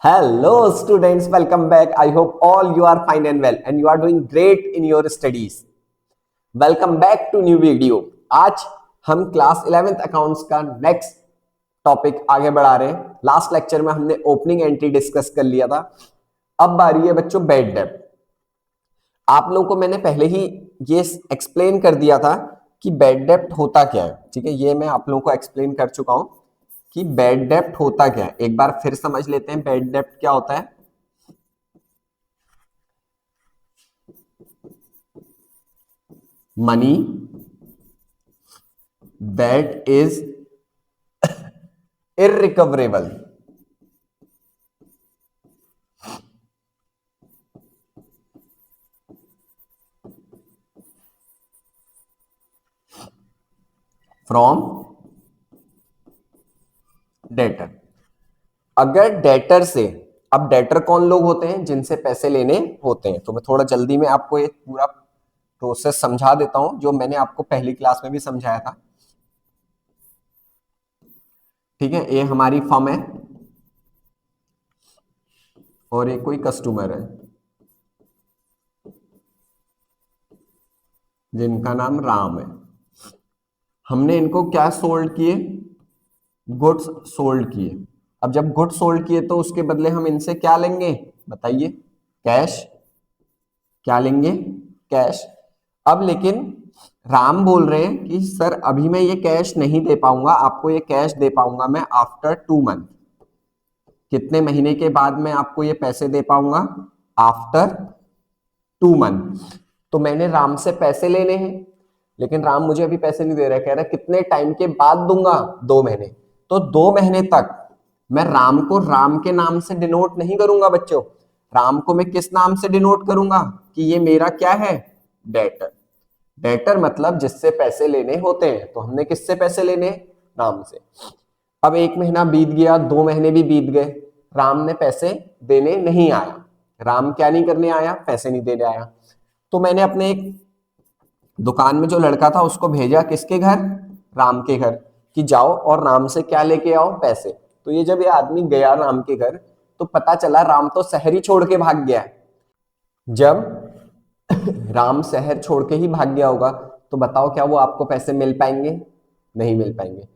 Hello students, welcome back. I hope all you are fine and well and you are doing great in your studies. Welcome back to new video. आज हम class 11th accounts का next topic आगे बढ़ा रहे हैं. Last lecture में हमने opening entry discuss कर लिया था. अब बारी है बच्चों बैड डेब्ट. आप लोगों को मैंने पहले ही ये एक्सप्लेन कर दिया था कि बैड डेब्ट होता क्या है. ठीक है, ये मैं आप लोगों को एक्सप्लेन कर चुका हूं कि बैड डेब्ट होता क्या है. एक बार फिर समझ लेते हैं बैड डेब्ट क्या होता है. Money that is irrecoverable from debtor. अगर डेटर से, अब डेटर कौन लोग होते हैं? जिनसे पैसे लेने होते हैं. तो मैं थोड़ा जल्दी में आपको एक पूरा प्रोसेस समझा देता हूं जो मैंने आपको पहली क्लास में भी समझाया था. ठीक है, ये हमारी फर्म है और ये कोई कस्टमर है जिनका नाम राम है. हमने इनको क्या सोल्ड किए? गुड्स सोल्ड किए. अब जब गुड्स सोल्ड किए तो उसके बदले हम इनसे क्या लेंगे? बताइए. कैश. क्या लेंगे? कैश. अब लेकिन राम बोल रहे हैं कि सर अभी मैं ये कैश नहीं दे पाऊंगा, आपको ये कैश दे पाऊंगा मैं आफ्टर 2 मंथ. कितने महीने के बाद मैं आपको ये पैसे दे पाऊंगा? After 2 month. तो मैंने राम से पैसे लेने हैं लेकिन राम मुझे अभी पैसे नहीं दे रहा है. कह रहा है कितने टाइम के बाद दूंगा? 2 महीने. तो 2 महीने तक मैं राम को राम के नाम से डिनोट नहीं करूंगा बच्चों. राम को मैं किस नाम से डिनोट करूंगा कि ये मेरा क्या है? डेटर. डेटर मतलब जिससे पैसे लेने होते हैं. तो हमने किससे पैसे लेने? राम से. अब 1 महीना बीत गया, 2 महीने भी बीत गए, राम ने पैसे देने नहीं आया. राम क्या नहीं करने आया? पैसे नहीं देने आया. तो मैंने अपने एक दुकान में जो लड़का था उसको भेजा किसके घर? राम के घर, कि जाओ और राम से क्या लेके आओ? पैसे. तो ये जब ये आदमी गया राम के घर तो पता चला राम तो शहर ही छोड़ के भाग गया. जब राम शहर छोड़ के ही भाग गया होगा तो बताओ क्या वो आपको पैसे मिल पाएंगे? नहीं मिल पाएंगे.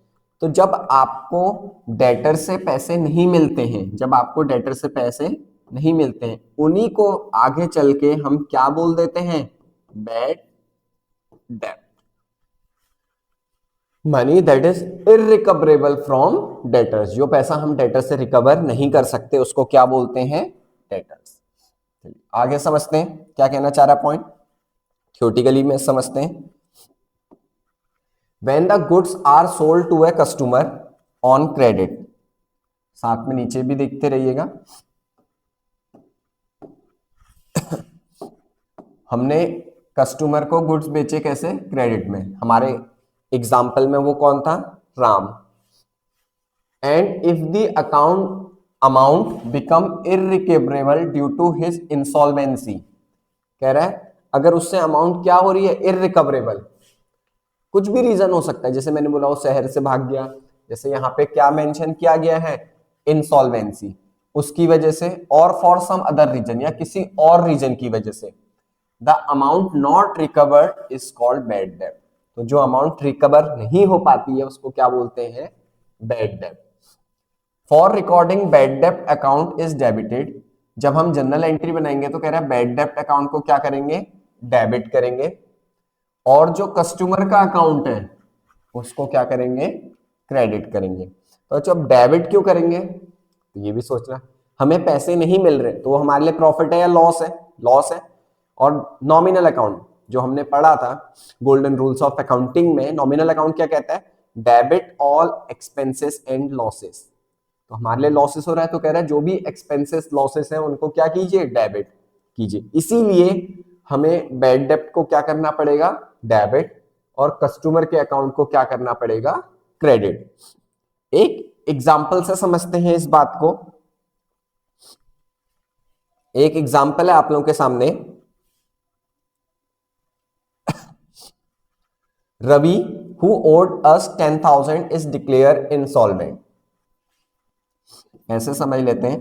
तो जब आपको डेटर से पैसे नहीं मिलते हैं, जब आपको डेटर से पैसे नहीं मिलते हैं, उन्हीं को आगे चल के हम क्या बोल देते हैं? बैड डेब्ट. Money that is irrecoverable from debtors. जो पैसा हम डेटर से रिकवर नहीं कर सकते उसको क्या बोलते हैं? डेटर्स. आगे समझते हैं क्या कहना चाह रहा पॉइंट. थ्योरेटिकली में समझते हैं. When the goods are sold to a customer on credit, साथ में नीचे भी देखते रहिएगा. हमने कस्टमर को गुड्स बेचे कैसे? क्रेडिट में. हमारे एग्जाम्पल में वो कौन था? Ram. And if the amount become irrecoverable due to his insolvency. कह रहा है अगर उससे अमाउंट क्या हो रही है? इररिकवरेबल. कुछ भी रीजन हो सकता है, जैसे मैंने बोला वो शहर से भाग गया, जैसे यहाँ पे क्या मेंशन किया गया है? इंसॉल्वेंसी. उसकी वजह से, और फॉर सम अदर रीजन, या किसी और रीजन की वजह से, the amount not recovered is called bad डेब्ट. तो जो अमाउंट रिकवर नहीं हो पाती है उसको क्या बोलते हैं? बैड डेब्ट. फॉर रिकॉर्डिंग बैड डेब्ट अकाउंट इज डेबिटेड. जब हम जनरल एंट्री बनाएंगे तो कह रहा है बैड डेब्ट अकाउंट को क्या करेंगे? डेबिट करेंगे. और जो कस्टमर का अकाउंट है उसको क्या करेंगे? क्रेडिट करेंगे. तो जब डेबिट क्यों करेंगे? तो ये भी सोचना, हमें पैसे नहीं मिल रहे तो वो हमारे लिए प्रॉफिट है या लॉस है? लॉस है. और नॉमिनल अकाउंट जो हमने पढ़ा था गोल्डन रूल्स ऑफ अकाउंटिंग में, नॉमिनल अकाउंट क्या कहता है? Debit all expenses and losses. तो हमारे लिए लॉसेस हो रहा है तो कह रहा है जो भी एक्सपेंसेस लॉसेस हैं उनको क्या कीजिए? डेबिट कीजिए. इसीलिए हमें बैड डेब्ट को क्या करना पड़ेगा? डेबिट. और कस्टमर के अकाउंट को क्या करना पड़ेगा? क्रेडिट. एक एग्जांपल से समझते हैं इस बात को. एक एग्जांपल है आप लोगों के सामने. Ravi who owed us 10,000 is declared insolvent. ऐसे समझ लेते हैं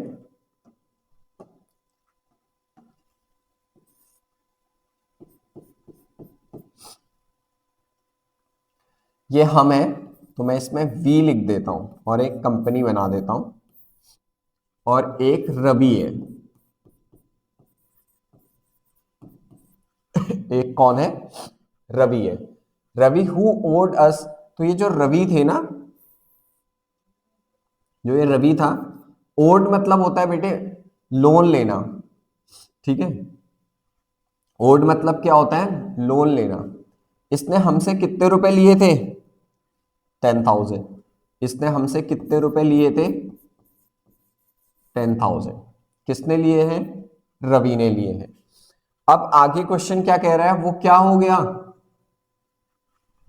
ये हम है तो मैं इसमें वी लिख देता हूं और एक कंपनी बना देता हूं, और एक रवि है। एक कौन है? रवि है। रवि हु ओड अस, तो ये जो रवि थे ना, जो ये रवि था, ओड मतलब होता है बेटे लोन लेना, ठीक है। ओड मतलब क्या होता है? लोन लेना। इसने हमसे कितने रुपए लिए थे? 10,000। इसने हमसे कितने रुपए लिए थे? 10,000। किसने लिए हैं? रवि ने लिए हैं। अब आगे क्वेश्चन क्या कह रहा है? वो क्या हो गया?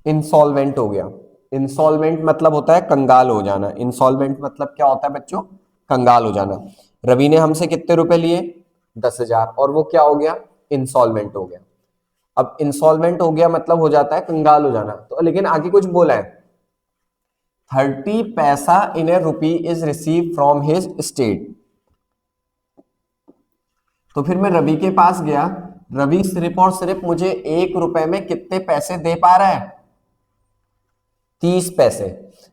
इंसॉल्वेंट हो गया। इंसॉल्वेंट मतलब होता है कंगाल हो जाना। इंसॉल्वेंट मतलब क्या होता है बच्चों? कंगाल हो जाना। रवि ने हमसे कितने रुपए लिए? 10,000, और वो क्या हो गया? इंसॉल्वेंट हो गया। अब इंसॉल्वेंट हो गया मतलब हो जाता है कंगाल हो जाना। तो लेकिन आगे कुछ बोला है, 30 पैसा in a rupee is receive from his state. तो फिर मैं रवि के पास गया, रवि सिर्फ और सिर्फ मुझे 1 रुपए में कितने पैसे दे पा रहा है? 30 पैसे।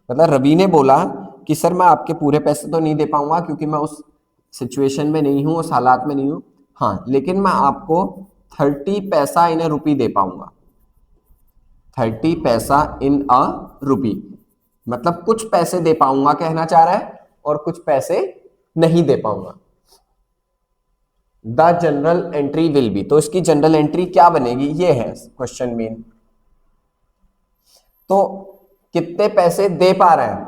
मतलब रवि ने बोला कि सर मैं आपके पूरे पैसे तो नहीं दे पाऊंगा क्योंकि मैं उस सिचुएशन में नहीं हूं, उस हालात में नहीं हूं, हाँ लेकिन मैं आपको 30 पैसा इन ए रुपी दे पाऊंगा। 30 पैसा इन अ रुपी मतलब कुछ पैसे दे पाऊंगा कहना चाह रहा है, और कुछ पैसे नहीं दे पाऊंगा। The general entry will be, तो इसकी जनरल एंट्री क्या बनेगी? ये है क्वेश्चन मेन। तो कितने पैसे दे पा रहे हैं,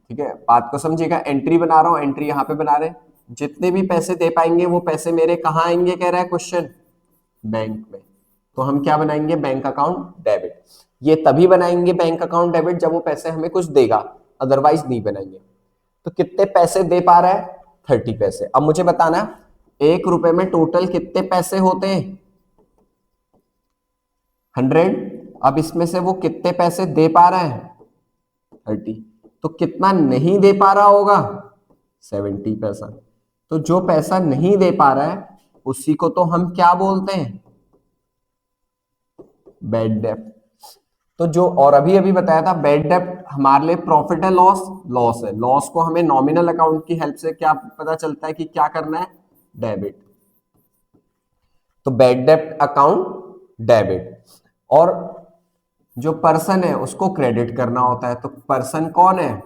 ठीक है, बात को समझिएगा। एंट्री बना रहा हूं, एंट्री यहां पे बना रहे हैं। जितने भी पैसे दे पाएंगे वो पैसे मेरे कहां आएंगे कह रहा है क्वेश्चन? बैंक में। तो हम क्या बनाएंगे? Bank account debit. ये तभी बनाएंगे बैंक अकाउंट डेबिट जब वो पैसे हमें कुछ देगा, अदरवाइज नहीं बनाएंगे। तो कितने पैसे दे पा रहा है? 30 पैसे। अब मुझे बताना 1 रुपए में टोटल कितने पैसे होते हैं? 100। अब इसमें से वो कितने पैसे दे पा रहा है? 30। तो कितना नहीं दे पा रहा होगा? 70 पैसा। तो जो पैसा नहीं दे पा रहा है उसी को तो हम क्या बोलते हैं? बैड डेप्ट। तो जो और अभी अभी बताया था, बैड डेप्ट हमारे लिए प्रॉफिट है, लॉस? लॉस है। लॉस को हमें नॉमिनल अकाउंट की हेल्प से क्या पता चलता है कि क्या करना है? डेबिट। तो बैड डेप्ट अकाउंट डेबिट। और जो पर्सन है उसको क्रेडिट करना होता है। तो पर्सन कौन है?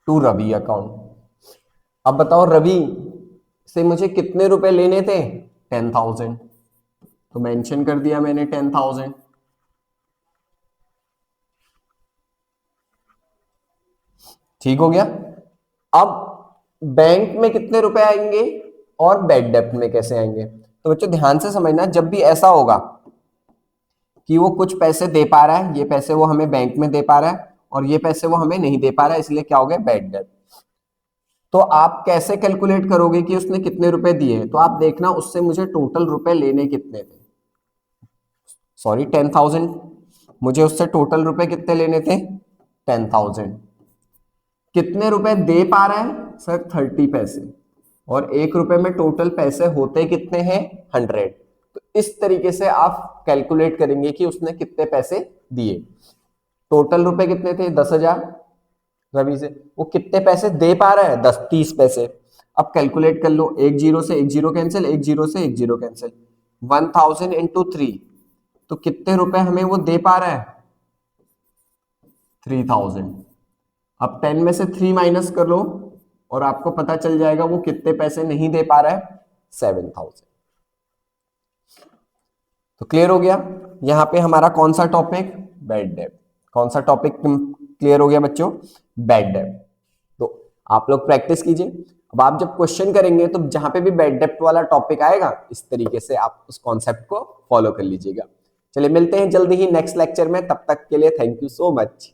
To Ravi account. अब बताओ रवि से मुझे कितने रुपए लेने थे? 10,000। तो मेंशन कर दिया मैंने 10,000। ठीक हो गया। अब बैंक में कितने रुपए आएंगे और बैड डेप्ट में कैसे आएंगे? तो बच्चों ध्यान से समझना, जब भी ऐसा होगा कि वो कुछ पैसे दे पा रहा है, ये पैसे वो हमें बैंक में दे पा रहा है और ये पैसे वो हमें नहीं दे पा रहा है, इसलिए क्या हो गया? बैड डेप्ट। तो आप कैसे कैलकुलेट करोगे कि उसने कितने रुपए दिए हैं? तो आप देखना उससे मुझे टोटल रुपए लेने कितने थे। सॉरी 10,000, मुझे उससे टोटल रुपए कितने लेने थे? 10,000। कितने रुपए दे पा रहा है सर? 30 पैसे। और 1 रुपए में टोटल पैसे होते कितने हैं? 100। तो इस तरीके से आप कैलकुलेट करेंगे कि उसने कितने पैसे दिए। टोटल रुपए कितने थे? 10,000 रवि से। वो कितने पैसे दे पा रहा है? 30 पैसे। अब कैलकुलेट कर लो, एक जीरो से एक जीरो कैंसिल, एक जीरो से एक जीरो कैंसिल। 1,000 इंटू 3, तो कितने रुपए हमें वो दे पा रहा है? 3,000। अब 10 में से 3 माइनस कर लो और आपको पता चल जाएगा वो कितने पैसे नहीं दे पा रहा है? 7,000। तो क्लियर हो गया। यहां पे हमारा कौन सा टॉपिक? बैड डेब्ट। कौन सा टॉपिक क्लियर हो गया बच्चों? बैड डेब्ट। तो आप लोग प्रैक्टिस कीजिए। अब आप जब क्वेश्चन करेंगे तो जहां पे भी बैड डेब्ट वाला टॉपिक आएगा इस तरीके से आप उस कॉन्सेप्ट को फॉलो कर लीजिएगा। चलिए मिलते हैं जल्दी ही नेक्स्ट लेक्चर में, तब तक के लिए थैंक यू सो मच।